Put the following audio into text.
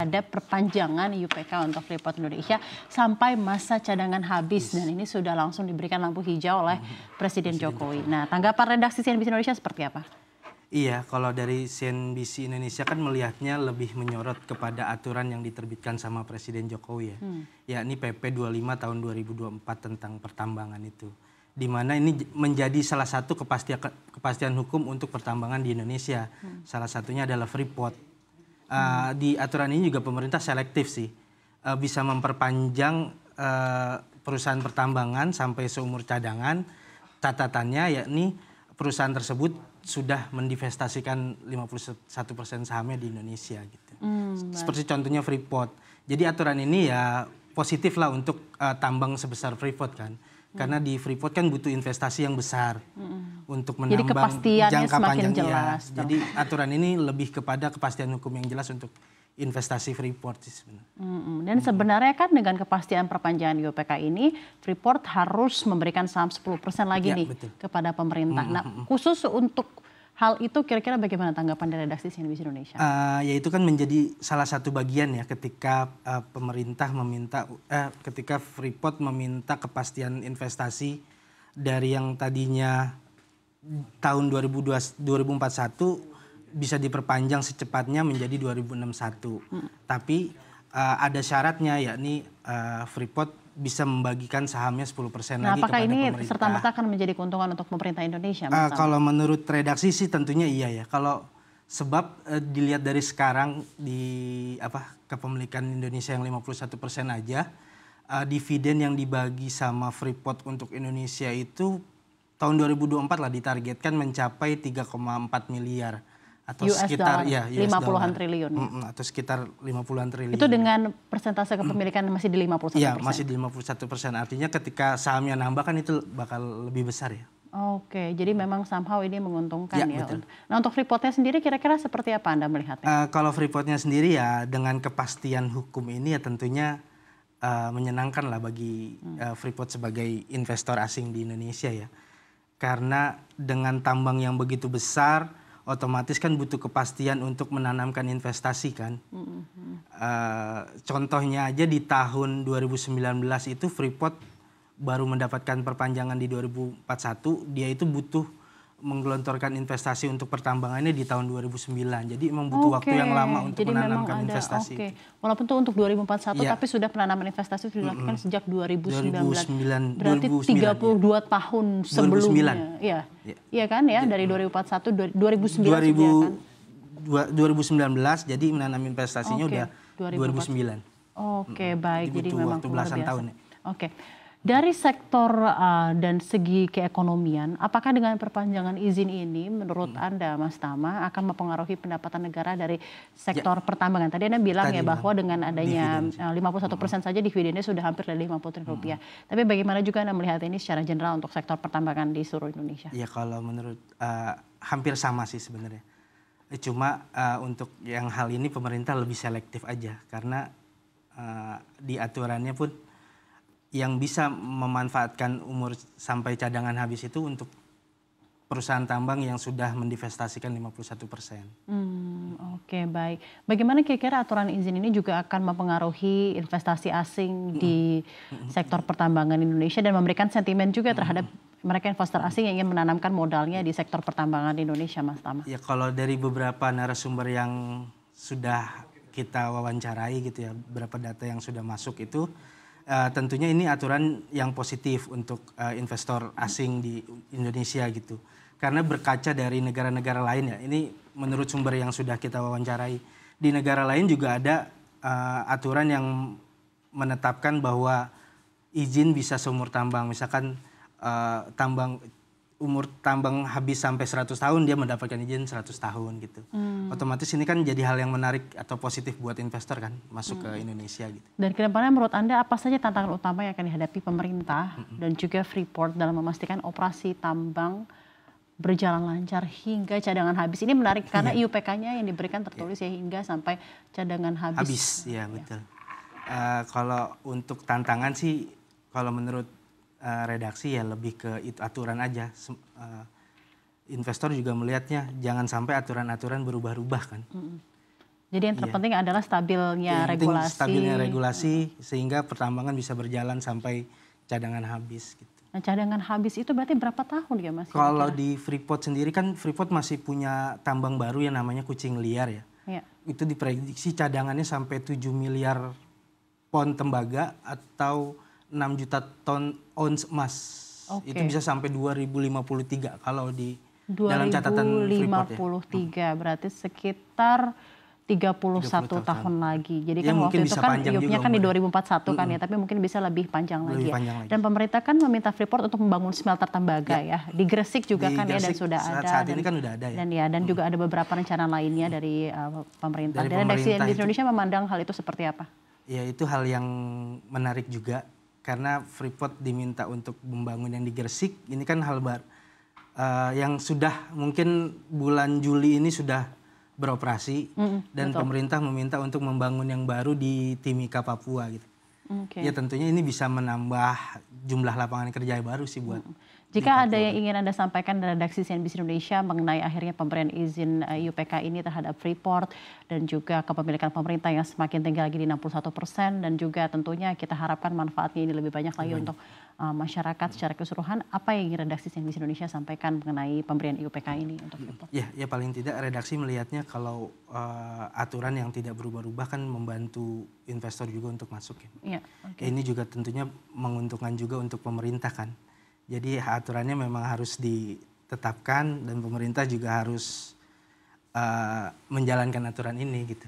terhadap perpanjangan IUPK untuk Freeport Indonesia sampai masa cadangan habis. Dan ini sudah langsung diberikan lampu hijau oleh Presiden Jokowi. Nah, tanggapan redaksi CNBC Indonesia seperti apa? Iya, kalau dari CNBC Indonesia kan melihatnya lebih menyorot kepada aturan yang diterbitkan sama Presiden Jokowi ya. Yakni PP 25 tahun 2024 tentang pertambangan itu. Di mana ini menjadi salah satu kepastian hukum untuk pertambangan di Indonesia. Salah satunya adalah Freeport. Di aturan ini juga pemerintah selektif sih. Bisa memperpanjang perusahaan pertambangan sampai seumur cadangan. Catatannya yakni perusahaan tersebut sudah mendivestasikan 51% sahamnya di Indonesia gitu. Seperti contohnya Freeport. Jadi aturan ini ya positif lah untuk tambang sebesar Freeport kan. Karena di Freeport kan butuh investasi yang besar untuk menambang jangka panjang. Jelas, ya. Jadi aturan ini lebih kepada kepastian hukum yang jelas untuk investasi Freeport sih sebenarnya. Dan sebenarnya kan dengan kepastian perpanjangan IUPK ini, Freeport harus memberikan saham 10% lagi nih betul. Kepada pemerintah. Nah, khusus untuk hal itu kira-kira bagaimana tanggapan dari redaksi CNBC Indonesia? Ya itu kan menjadi salah satu bagian ya ketika pemerintah ketika Freeport meminta kepastian investasi dari yang tadinya tahun 2021 bisa diperpanjang secepatnya menjadi 2061. Tapi ada syaratnya yakni Freeport bisa membagikan sahamnya 10% lagi kepada pemerintah. Apakah ini serta-merta akan menjadi keuntungan untuk pemerintah Indonesia? Kalau menurut redaksi sih tentunya iya ya. Kalau sebab dilihat dari sekarang di kepemilikan Indonesia yang 51% aja, dividen yang dibagi sama Freeport untuk Indonesia itu tahun 2024 lah ditargetkan mencapai 3,4 miliar. Atau sekitar ya 50-an triliun. Atau sekitar 50-an triliun. Itu dengan persentase kepemilikan masih di 51%. Iya, masih di 51%. Artinya ketika sahamnya nambah kan itu bakal lebih besar ya. Oke, jadi memang somehow ini menguntungkan ya. Betul. Nah, untuk Freeportnya sendiri kira-kira seperti apa Anda melihatnya? Kalau Freeportnya sendiri ya dengan kepastian hukum ini ya tentunya menyenangkan lah bagi Freeport sebagai investor asing di Indonesia ya. Karena dengan tambang yang begitu besar, otomatis kan butuh kepastian untuk menanamkan investasi kan. Contohnya aja di tahun 2019 itu Freeport baru mendapatkan perpanjangan di 2041, dia itu butuh menggelontorkan investasi untuk pertambangannya di tahun 2009. Jadi memang butuh waktu yang lama untuk menanamkan investasi. Walaupun itu untuk 2041 tapi sudah penanaman investasi sudah dilakukan sejak 2019. Berarti 32 tahun sebelumnya. Iya kan ya, dari 2041 2009 2019 jadi menanam investasinya udah 2009. Baik. Jadi memang waktu belasan tahun. Dari sektor dan segi keekonomian, apakah dengan perpanjangan izin ini menurut Anda, Mas Tama, akan mempengaruhi pendapatan negara dari sektor pertambangan? Tadi Anda bilang bahwa dengan adanya 51% saja dividennya sudah hampir dari 50 triliun rupiah. Tapi bagaimana juga Anda melihat ini secara general untuk sektor pertambangan di seluruh Indonesia? Ya kalau menurut hampir sama sih sebenarnya. Cuma untuk yang hal ini pemerintah lebih selektif aja karena di aturannya pun yang bisa memanfaatkan umur sampai cadangan habis itu untuk perusahaan tambang yang sudah mendivestasikan 51%. Baik. Bagaimana kira-kira aturan izin ini juga akan mempengaruhi investasi asing di sektor pertambangan Indonesia dan memberikan sentimen juga terhadap mereka investor asing yang ingin menanamkan modalnya di sektor pertambangan Indonesia, Mas Tama? Ya kalau dari beberapa narasumber yang sudah kita wawancarai gitu ya, beberapa data yang sudah masuk itu, tentunya ini aturan yang positif untuk investor asing di Indonesia gitu. Karena berkaca dari negara-negara lain ya, ini menurut sumber yang sudah kita wawancarai. Di negara lain juga ada aturan yang menetapkan bahwa izin bisa seumur tambang. Misalkan umur tambang habis sampai 100 tahun dia mendapatkan izin 100 tahun gitu. Otomatis ini kan jadi hal yang menarik atau positif buat investor kan masuk ke Indonesia gitu. Dan kedepannya menurut Anda apa saja tantangan utama yang akan dihadapi pemerintah dan juga Freeport dalam memastikan operasi tambang berjalan lancar hingga cadangan habis? Ini menarik karena IUPK-nya yang diberikan tertulis ya hingga sampai cadangan habis. Ya betul. Kalau untuk tantangan sih kalau menurut redaksi ya lebih ke itu aturan aja. Investor juga melihatnya jangan sampai aturan-aturan berubah-ubah kan. Jadi yang terpenting adalah stabilnya Yang penting regulasi. stabilnya regulasi sehingga pertambangan bisa berjalan sampai cadangan habis gitu. Nah, cadangan habis itu berarti berapa tahun ya Mas? Kalau di Freeport sendiri kan Freeport masih punya tambang baru yang namanya Kucing Liar ya. Ya. Itu diprediksi cadangannya sampai 7 miliar pon tembaga atau 6 juta ton ons emas. Oke. Itu bisa sampai 2053 kalau di dalam catatan Freeport ya. 2053 berarti sekitar 31 tahun lagi. Jadi Ya, kan waktu mungkin itu bisa kan panjang IUP-nya juga kan di umurnya. 2041 kan ya, tapi mungkin bisa lebih panjang lagi Lebih ya. panjang lagi. Dan pemerintah kan meminta Freeport untuk membangun smelter tembaga ya. Di Gresik juga Di kan ya dan Gresik sudah ada. saat ini kan udah ada ya. Dan juga ada beberapa rencana lainnya dari pemerintah. Dari Dan redaksi pemerintah di Indonesia memandang hal itu seperti apa? Ya itu hal yang menarik juga karena Freeport diminta untuk membangun yang di Gresik. Ini kan hal baru yang sudah mungkin bulan Juli ini sudah beroperasi dan betul. pemerintah meminta untuk membangun yang baru di Timika Papua gitu. Oke. Ya tentunya ini bisa menambah jumlah lapangan kerja baru sih buat Jika ada yang ingin Anda sampaikan dari redaksi CNBC Indonesia mengenai akhirnya pemberian izin IUPK ini terhadap Freeport dan juga kepemilikan pemerintah yang semakin tinggi lagi di 61% dan juga tentunya kita harapkan manfaatnya ini lebih banyak lagi untuk masyarakat secara keseluruhan, apa yang ingin redaksi CNBC Indonesia sampaikan mengenai pemberian IUPK ini untuk Freeport? Ya paling tidak redaksi melihatnya kalau aturan yang tidak berubah-ubah kan membantu investor juga untuk masuk ya. Iya, oke. Ini juga tentunya menguntungkan juga untuk pemerintah kan. Jadi aturannya memang harus ditetapkan dan pemerintah juga harus menjalankan aturan ini gitu.